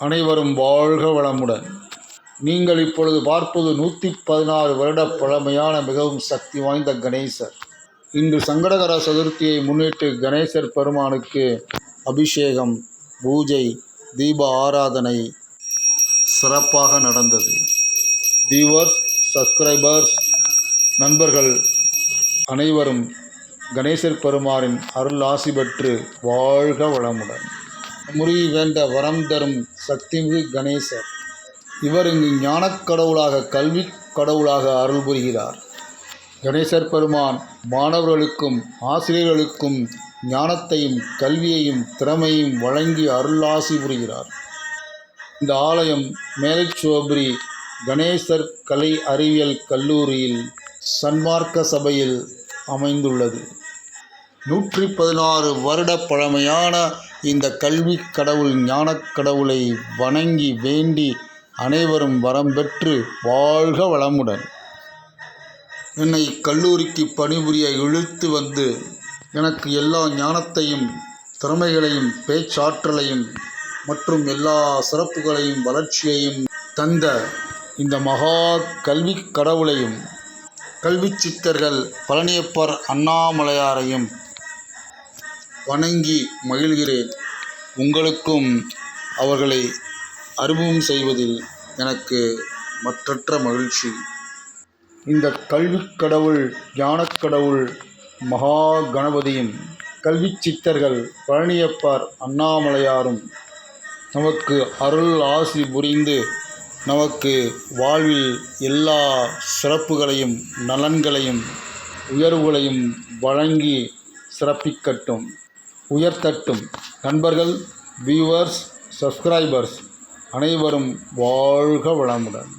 அனைவரும் வாழ்க வளமுடன். நீங்கள் இப்பொழுது பார்ப்பது 116 வருட பழமையான மிகவும் சக்தி வாய்ந்த கணேசர். இன்று சங்கடகர சதுர்த்தியை முன்னிட்டு கணேசர் பெருமானுக்கு அபிஷேகம், பூஜை, தீப ஆராதனை சிறப்பாக நடந்தது. வியூவர்ஸ், சப்ஸ்கிரைபர்ஸ், நண்பர்கள் அனைவரும் கணேசர் பெருமானின் அருள் ஆசி பெற்று வாழ்க வளமுடன். முறி வேண்ட வரம் தரும் சக்திமிகு கணேசர். இவர் இங்கு ஞானக் கடவுளாக, கல்வி கடவுளாக அருள் புரிகிறார். கணேசர் பெருமான் மாணவர்களுக்கும் ஆசிரியர்களுக்கும் ஞானத்தையும் கல்வியையும் திறமையும் வழங்கி அருளாசி புரிகிறார். இந்த ஆலயம் மேலைச்சோபுரி கணேசர் கலை அறிவியல் கல்லூரியில் சன்மார்க்க சபையில் அமைந்துள்ளது. 116 வருட பழமையான இந்த கல்வி கடவுள், ஞானக் கடவுளை வணங்கி வேண்டி அனைவரும் வரம் பெற்று வாழ்க வளமுடன். என்னை கல்லூரிக்கு பணிபுரிய இழுத்து வந்து எனக்கு எல்லா ஞானத்தையும் திறமைகளையும் பேச்சாற்றலையும் மற்றும் எல்லா சிறப்புகளையும் வளர்ச்சியையும் தந்த இந்த மகா கல்வி கடவுளையும் கல்வி சித்தர்கள் பழனியப்பர் அண்ணாமலையாரையும் வணங்கி மகிழ்கிறேன். உங்களுக்கும் அவர்களை அறிமுகம் செய்வதில் எனக்கு மற்றற்ற மகிழ்ச்சி. இந்த கல்வி கடவுள், ஞானக் கடவுள் மகா கணபதியும் கல்வி சித்தர்கள் பழனியப்பர் அண்ணாமலையாரும் நமக்கு அருள் ஆசி புரிந்து நமக்கு வாழ்வில் எல்லா சிறப்புகளையும் நலன்களையும் உயர்வுகளையும் வழங்கி சிறப்பிக்கட்டும், உயர்த்தட்டும். நண்பர்கள், வியூவர்ஸ், சப்ஸ்கிரைபர்ஸ் அனைவரும் வாழ்க வளமுடன்.